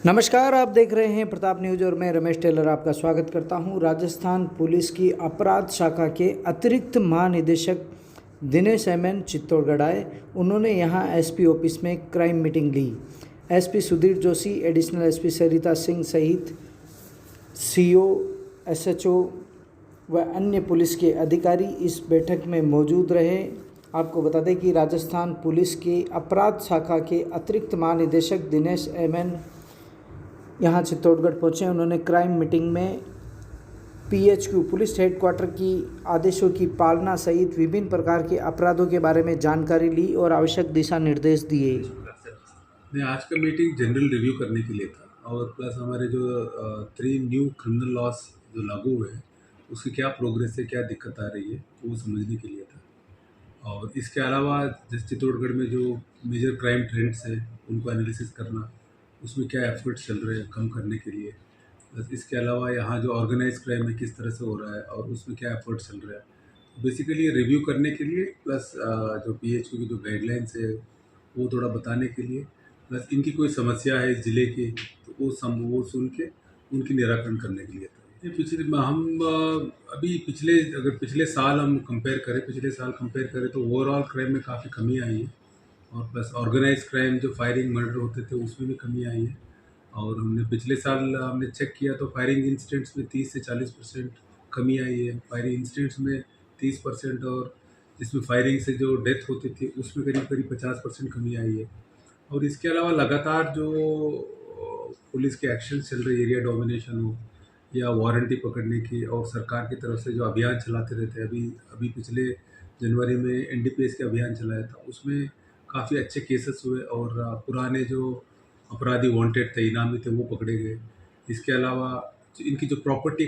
नमस्कार, आप देख रहे हैं प्रताप न्यूज और मैं रमेश टेलर आपका स्वागत करता हूं। राजस्थान पुलिस की अपराध शाखा के अतिरिक्त महानिदेशक दिनेश एमएन चित्तौड़गढ़ आए। उन्होंने यहां एसपी ऑफिस में क्राइम मीटिंग ली। SP Sudhir Joshi, additional SP Sarita Singh सहित सीओ, एसएचओ व अन्य पुलिस के अधिकारी इस बैठक में मौजूद रहे। आपको बता दें कि राजस्थान पुलिस की अपराध शाखा के अतिरिक्त महानिदेशक दिनेश एमएन यहाँ चित्तौड़गढ़ पहुँचे। उन्होंने क्राइम मीटिंग में पीएचक्यू पुलिस हेडक्वार्टर की आदेशों की पालना सहित विभिन्न प्रकार के अपराधों के बारे में जानकारी ली और आवश्यक दिशा निर्देश दिए। मैं आज का मीटिंग जनरल रिव्यू करने के लिए था और प्लस हमारे जो 3 न्यू क्रिमिनल लॉस जो लागू हुए हैं उसकी क्या प्रोग्रेस है, क्या दिक्कत आ रही है, वो समझने के लिए था। और इसके अलावा जैसे चित्तौड़गढ़ में जो मेजर क्राइम ट्रेंड्स हैं उनको एनालिसिस करना, उसमें क्या एफर्ट्स चल रहे हैं कम करने के लिए। बस इसके अलावा यहाँ जो ऑर्गेनाइज क्राइम है किस तरह से हो रहा है और उसमें क्या एफर्ट्स चल रहा है, बेसिकली रिव्यू करने के लिए, प्लस जो पीएचक्यू की जो गाइडलाइंस है वो थोड़ा बताने के लिए, प्लस इनकी कोई समस्या है इस ज़िले की तो वो सुन के उनकी निराकरण करने के लिए था। ये अभी पिछले साल हम पिछले साल कंपेयर करें तो ओवरऑल क्राइम में काफ़ी कमी आई है और प्लस ऑर्गेनाइज क्राइम जो फायरिंग मर्डर होते थे उसमें भी कमी आई है। और पिछले साल हमने चेक किया तो फायरिंग इंसिडेंट्स में 30 से 40% कमी आई है, फायरिंग इंसिडेंट्स में 30%, और जिसमें फायरिंग से जो डेथ होती थी उसमें करीब करीब 50% कमी आई है। और इसके अलावा लगातार जो पुलिस के एक्शन चल रहे, एरिया डोमिनेशन हो या वारंटी पकड़ने की, और सरकार की तरफ से जो अभियान चलाते रहते हैं, अभी पिछले जनवरी में एनडीपीएस के अभियान चलाया था, उसमें काफ़ी अच्छे केसेस हुए और पुराने जो अपराधी वांटेड थे, इनामी थे, वो पकड़े गए। इसके अलावा इनकी जो प्रॉपर्टी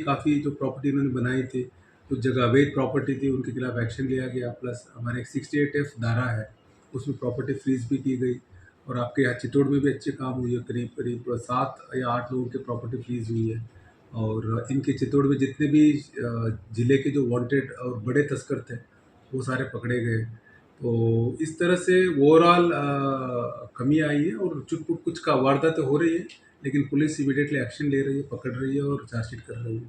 इन्होंने बनाई थी, कुछ जगह अवैध प्रॉपर्टी थी, उनके खिलाफ एक्शन लिया गया। प्लस हमारे 68F धारा है, उसमें प्रॉपर्टी फ्रीज भी की गई। और आपके यहाँ चित्तौड़ में भी अच्छे काम हुई है, करीब करीब 7 या 8 लोगों की प्रॉपर्टी फ्रीज हुई है। और इनके चित्तौड़ में जितने भी ज़िले के जो वांटेड और बड़े तस्कर थे वो सारे पकड़े गए। तो इस तरह से ओवरऑल कमी आई है और कुछ का वारदातें हो रही है, लेकिन पुलिस इमीडिएटली एक्शन ले रही है, पकड़ रही है और चार्जशीट कर रही है।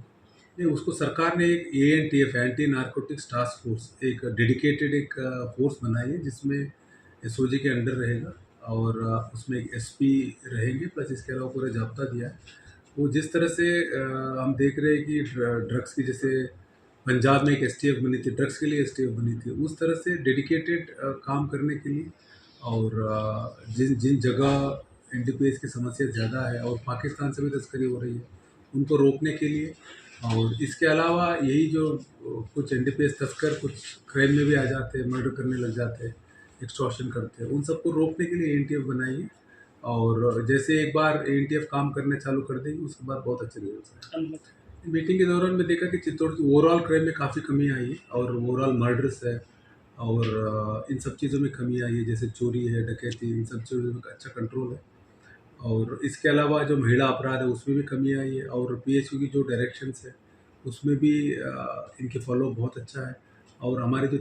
नहीं, उसको सरकार ने एक ANTF, anti narcotics task force, एक डेडिकेटेड एक फोर्स बनाई है जिसमें एसओजी के अंडर रहेगा और उसमें एक एसपी रहेंगे, प्लस इसके अलावा पूरा जाब्ता दिया है। वो जिस तरह से हम देख रहे हैं कि ड्रग्स की, जैसे पंजाब में एक एसटीएफ बनी थी, ड्रग्स के लिए एसटीएफ बनी थी, उस तरह से डेडिकेटेड काम करने के लिए। और जिन जिन जगह एनडीपीएस की समस्या ज़्यादा है और पाकिस्तान से भी तस्करी हो रही है, उनको रोकने के लिए। और इसके अलावा यही जो कुछ एनडीपीएस तस्कर कुछ क्राइम में भी आ जाते हैं, मर्डर करने लग जाते हैं, एक्सटॉर्शन करते हैं, उन सबको रोकने के लिए एनटीएफ बनाई है। और जैसे एक बार एनटीएफ काम करने चालू कर देगी उसके बाद बहुत अच्छे रिजल्ट आए। मीटिंग के दौरान में देखा कि चित्तौड़ की ओवरऑल क्राइम में काफ़ी कमी आई है और ओवरऑल मर्डर्स है और इन सब चीज़ों में कमी आई है, जैसे चोरी है, डकैती, इन सब चीज़ों में अच्छा कंट्रोल है। और इसके अलावा जो महिला अपराध है उसमें भी कमी आई है और पीएचयू की जो डायरेक्शंस है उसमें भी इनके फॉलो बहुत अच्छा है। और हमारे जो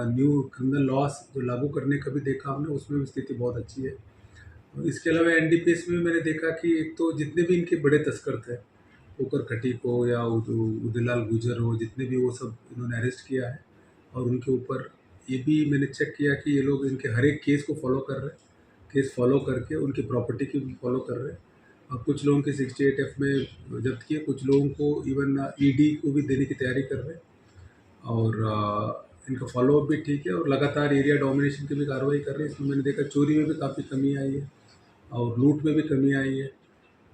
न्यू क्रिमिनल लॉस जो लागू करने का भी देखा हमने, उसमें भी स्थिति बहुत अच्छी है। और इसके अलावा एनडीपीएस में मैंने देखा कि एक तो जितने भी इनके बड़े तस्कर थे, ओकर खटीक हो या उदयलाल गुजर हो, जितने भी, वो सब इन्होंने अरेस्ट किया है। और उनके ऊपर ये भी मैंने चेक किया कि ये लोग इनके हर एक केस को फॉलो कर रहे हैं, केस फॉलो करके उनकी प्रॉपर्टी की भी फॉलो कर रहे हैं। और कुछ लोगों के 68F में जब्त किए, कुछ लोगों को इवन ईडी को भी देने की तैयारी कर रहे हैं। और इनका फॉलोअप भी ठीक है और लगातार एरिया डोमिनेशन की भी कार्रवाई कर रहे हैं। इसमें मैंने देखा चोरी में भी काफ़ी कमी आई है और लूट में भी कमी आई है।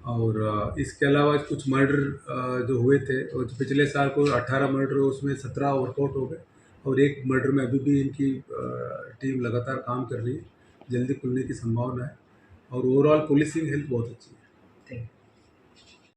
और इसके अलावा कुछ मर्डर जो हुए थे, और जो पिछले साल को 18 मर्डर हुए उसमें 17 वर्कआउट हो गए और एक मर्डर में अभी भी इनकी टीम लगातार काम कर रही है, जल्दी खुलने की संभावना है। और ओवरऑल पुलिसिंग हेल्थ बहुत अच्छी है।